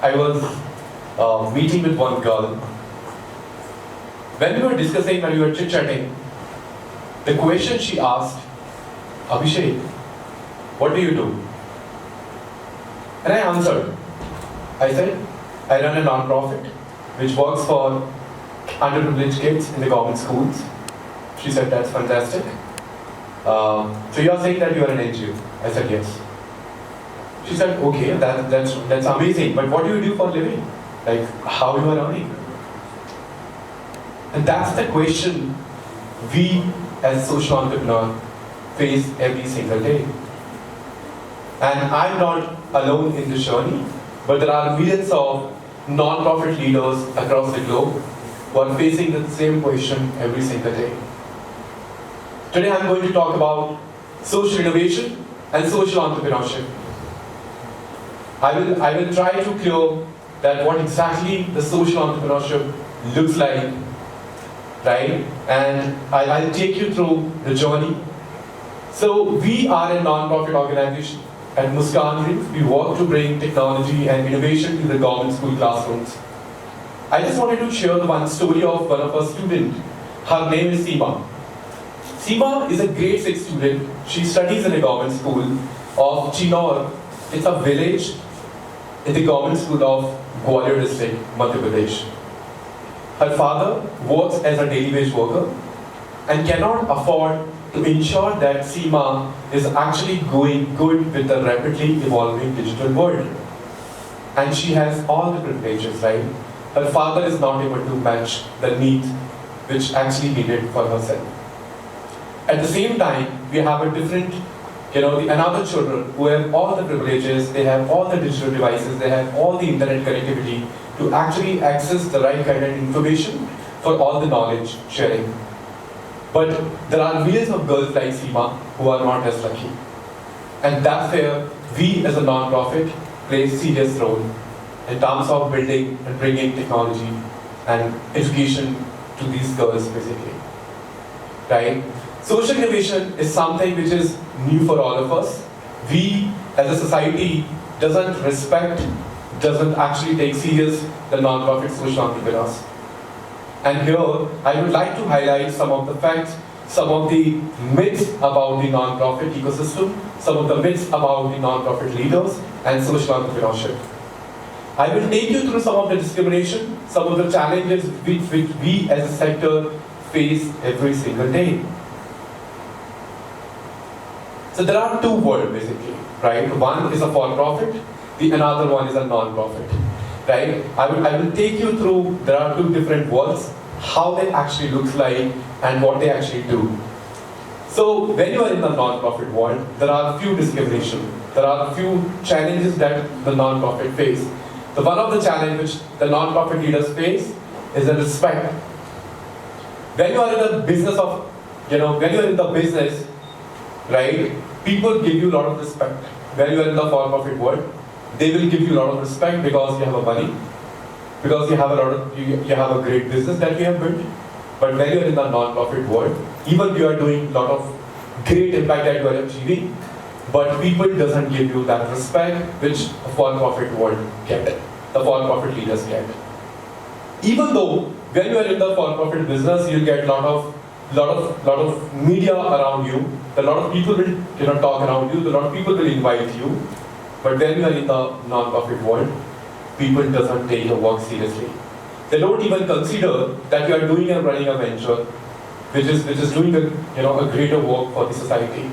I was meeting with one girl. When we were discussing, when we were chit-chatting, the question she asked, Abhishek, what do you do? And I answered. I said, I run a non-profit which works for underprivileged kids in the government schools. She said, that's fantastic. So you are saying that you are an NGO? I said, yes. She said, okay, that's amazing, but what do you do for a living? Like, how you are earning? And that's the question we as social entrepreneurs face every single day. And I'm not alone in this journey, but there are millions of non-profit leaders across the globe who are facing the same question every single day. Today I'm going to talk about social innovation and social entrepreneurship. I will try to clear that what exactly the social entrepreneurship looks like, right? And I'll take you through the journey. So we are a non-profit organization. At Muskaan Dreams, we work to bring technology and innovation to the government school classrooms. I just wanted to share the one story of one of our students. Her name is Seema. Seema is a grade 6 student. She studies in a government school of Chinaur. It's a village in the government school of Gwalior district, Madhya Pradesh. Her father works as a daily wage worker and cannot afford to ensure that Seema is actually going good with the rapidly evolving digital world. And she has all the privileges, right? Her father is not able to match the needs which actually needed for herself. At the same time, we have a different, another children who have all the privileges, they have all the digital devices, they have all the internet connectivity to actually access the right kind of information for all the knowledge sharing. But there are millions of girls like Seema who are not as lucky. And that's where we as a non-profit play a serious role in terms of building and bringing technology and education to these girls basically, right? Social innovation is something which is new for all of us. We as a society doesn't actually take serious the non-profit social entrepreneurs. And here, I would like to highlight some of the facts, some of the myths about the non-profit ecosystem, some of the myths about the non-profit leaders and social entrepreneurship. I will take you through some of the discrimination, some of the challenges which we as a sector face every single day. So there are two worlds basically, right? One is a for-profit, the another one is a non-profit. Right? I will take you through, there are two different worlds, how they actually looks like and what they actually do. So when you are in the non-profit world, there are a few discrimination, there are a few challenges that the non-profit face. The one of the challenges which the non-profit leaders face is the respect. When you are in the business of, when you are in the business, right, people give you a lot of respect. When you are in the for-profit world, they will give you a lot of respect because you have a money, because you have you have a great business that you have built. But when you are in the non-profit world, even you are doing a lot of great impact that you are achieving, but people doesn't give you that respect which a for-profit world get, the for-profit leaders get. Even though when you are in the for-profit business, you get lot of media around you, a lot of people will talk around you, a lot of people will invite you. But when you are in the non-profit world, people doesn't take your work seriously. They don't even consider that you are doing and running a venture, which is doing a greater work for the society.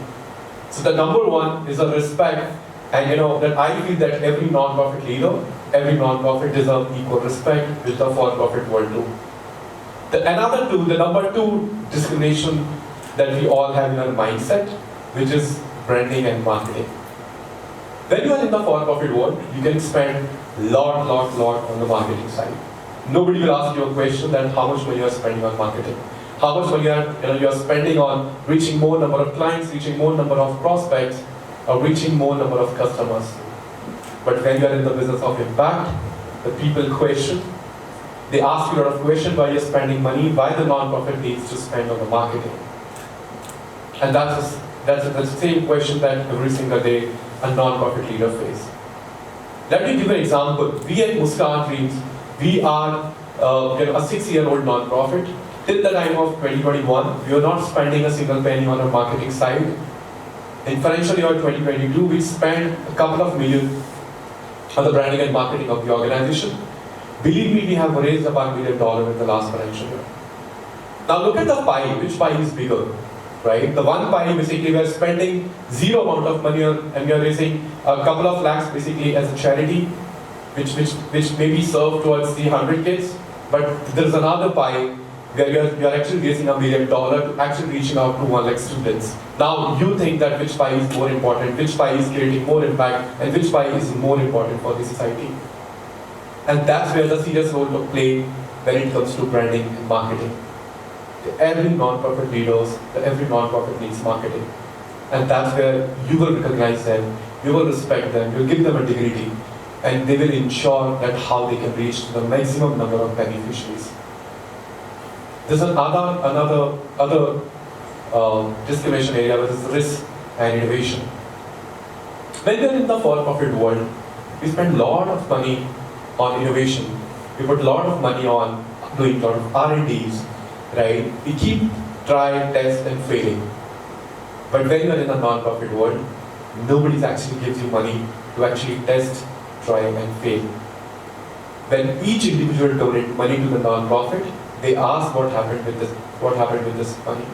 So the number one is a respect, and that I feel that every non-profit leader, every non-profit deserves equal respect, which the for-profit world do. The number two discrimination that we all have in our mindset, which is branding and marketing. When you are in the for-profit world, you can spend lot on the marketing side. Nobody will ask you a question that how much money you are spending on marketing. How much money you are spending on reaching more number of clients, reaching more number of prospects, or reaching more number of customers. But when you are in the business of impact, the people question. They ask you a lot of questions why you're spending money, why the non-profit needs to spend on the marketing. And that's the same question that every single day a non-profit leader faces. Let me give you an example. We at Muskaan Dreams, we are a 6-year-old non-profit. Till the time of 2021, we were not spending a single penny on our marketing side. In financial year 2022, we spent a couple of million on the branding and marketing of the organization. Believe me, we have raised about $1 million in the last financial year. Now look at the pie. Which pie is bigger? Right? The one pie, basically, we are spending zero amount of money and we are raising a couple of lakhs basically as a charity, which may be served towards the 100 kids. But there is another pie where we are actually raising $1 million to actually reaching out to 1 lakh students. Now you think that which pie is more important, which pie is creating more impact, and which pie is more important for the society. And that's where the serious role to play when it comes to branding and marketing. Every non-profit leaders, every non-profit needs marketing. And that's where you will recognize them, you will respect them, you will give them a dignity, and they will ensure that how they can reach the maximum number of beneficiaries. There's another discrimination area, which is risk and innovation. When we're in the for-profit world, we spend a lot of money on innovation. We put a lot of money on doing a lot of R&Ds, right? We keep trying, test, and failing. But when you're in a non-profit world, nobody actually gives you money to actually test, try, and fail. When each individual donates money to the non-profit, they ask what happened with this money.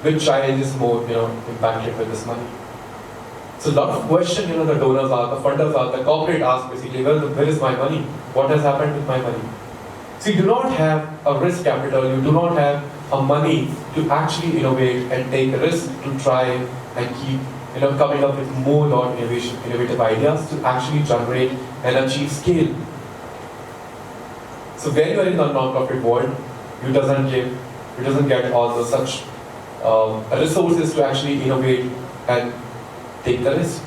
Which child is more, impacted with this money? So a lot of questions, the donors are, the funders are, the corporate ask basically, where is my money? What has happened with my money? So you do not have a risk capital, you do not have a money to actually innovate and take a risk to try and keep coming up with more innovative ideas to actually generate and achieve scale. So when you are in the non-profit world, you doesn't get all the such resources to actually innovate and take the risk.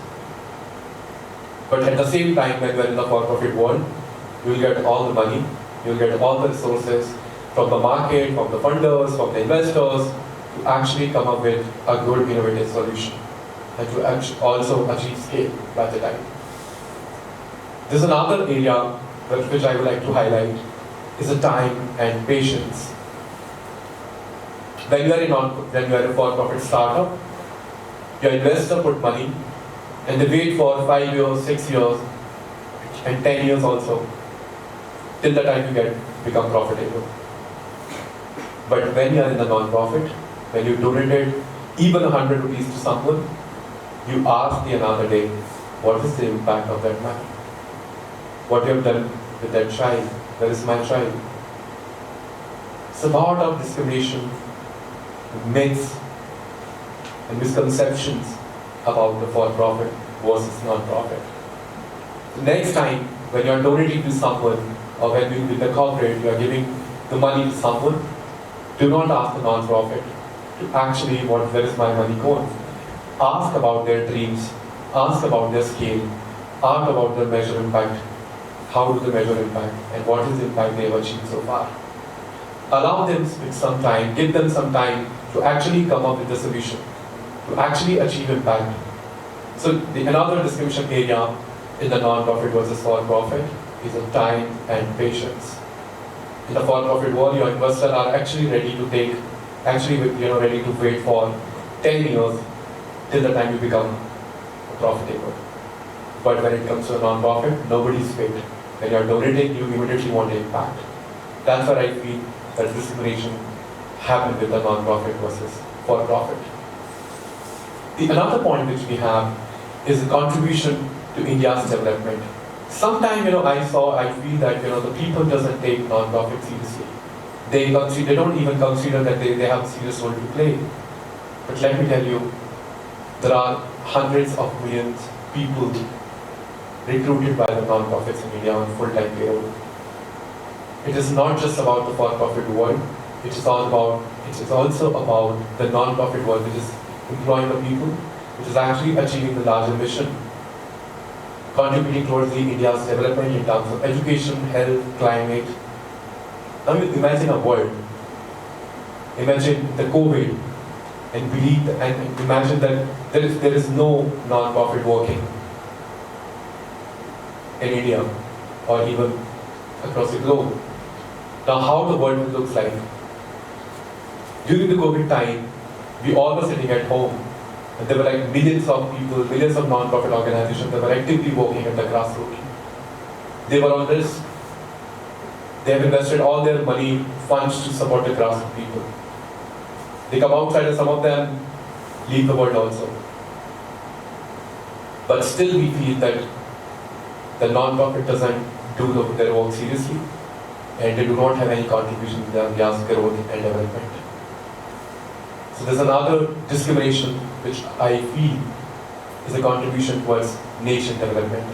But at the same time, when you are in the for-profit world, you will get all the money, you will get all the resources from the market, from the funders, from the investors to actually come up with a good innovative solution and to also achieve scale by the time. There's another area which I would like to highlight is the time and patience. When you are a for-profit startup, your investor put money and they wait for 5 years, 6 years, and 10 years also, till the time you become profitable. But when you are in the non-profit, when you donated even 100 rupees to someone, you ask the another day, what is the impact of that money? What you have done with that child? Where is my child? It's a lot of discrimination, myths, and misconceptions about the for-profit versus non-profit. The next time, when you are donating to someone, or when you with the corporate, you are giving the money to someone, do not ask the non-profit to actually where is my money going. Ask about their dreams, ask about their scale, ask about their measure impact, how do they measure impact, and what is the impact they have achieved so far. Allow them with some time, give them some time to actually come up with the solution, to actually achieve impact. So another discrimination area in the non-profit versus for-profit is the time and patience. In the for-profit world, your investors are actually ready to ready to wait for 10 years till the time you become profitable. But when it comes to a non-profit, nobody's wait. When you're donating, you immediately want impact. That's where I feel that discrimination happened with the non-profit versus for-profit. Another point which we have is the contribution to India's development. Sometimes, I feel that, the people doesn't take non-profit seriously. They don't even consider that they have a serious role to play. But let me tell you, there are hundreds of millions of people recruited by the non-profits in India on full-time payroll. It is not just about the for-profit world, it is also about the non-profit world, which is employing the people, which is actually achieving the larger mission, contributing towards India's development in terms of education, health, climate. Now you imagine a world, imagine the COVID, and imagine that there is no non-profit working. in India or even across the globe. Now, how the world looks like. During the COVID time, we all were sitting at home, and there were like millions of people, millions of non-profit organizations that were actively working at the grassroots. They were on risk. They have invested all their money, funds to support the grassroots people. They come outside and some of them leave the world also. But still we feel that the non-profit doesn't do their work seriously, and they do not have any contribution to the India's growth and development. So there's another discrimination which I feel is a contribution towards nation development.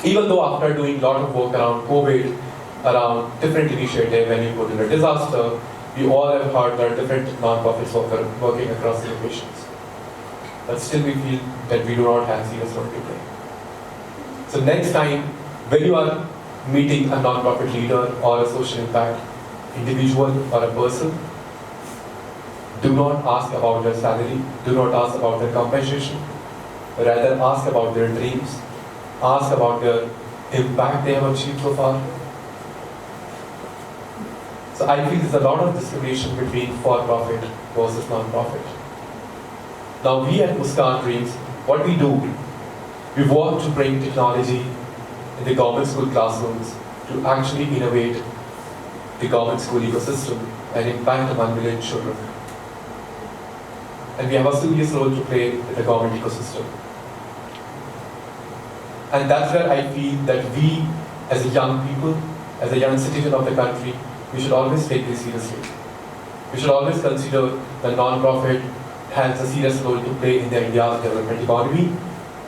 Even though after doing a lot of work around COVID, around different initiatives, when you go to a disaster, we all have heard that different non-profits working across the locations. But still we feel that we do not have serious role to play. So next time, when you are meeting a non-profit leader or a social impact individual or a person, do not ask about their salary, do not ask about their compensation, rather ask about their dreams, ask about their impact they have achieved so far. So I feel there's a lot of discrimination between for-profit versus non-profit. Now we at Muskaan Dreams, what we do, we work to bring technology in the government school classrooms to actually innovate the government school ecosystem and impact 1 million children. And we have a serious role to play in the government ecosystem. And that's where I feel that we, as a young people, as a young citizen of the country, we should always take this seriously. We should always consider the non-profit has a serious role to play in the India's development economy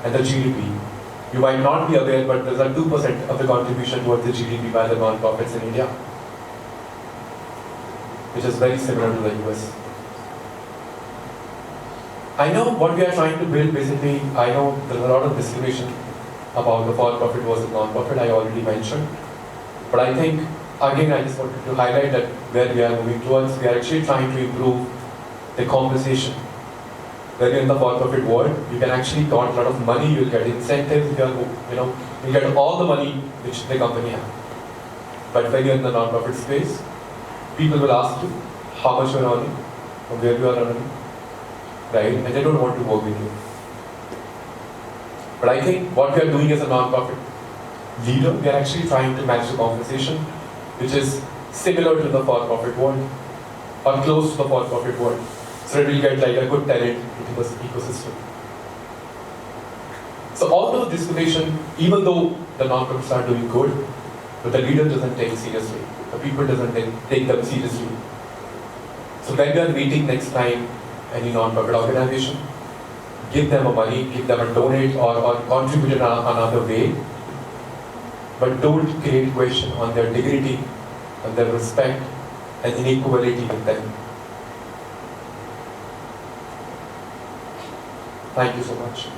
and the GDP. You might not be aware, but there's a 2% of the contribution towards the GDP by the non-profits in India, which is very similar to the US. I know what we are trying to build, basically, I know there's a lot of discrimination about the for-profit versus non-profit, I already mentioned. But I think, again, I just wanted to highlight that where we are moving towards, we are actually trying to improve the compensation. When you're in the for-profit world, you can actually get a lot of money, you'll get incentives, you'll get all the money which the company has. But when you're in the non-profit space, people will ask you how much you're earning, from where you are earning, right? And they don't want to work with you. But I think what we are doing as a non-profit leader, we are actually trying to match the compensation, which is similar to the for-profit world, or close to the for-profit world. So that we'll get like a good talent into this ecosystem. So although discrimination, even though the non-profits are doing good, but the leader doesn't take it seriously. The people doesn't take them seriously. So when we are meeting next time any non-profit organization, give them a money, give them a donate or contribute in another way, but don't create question on their dignity, on their respect and inequality with them. Thank you so much.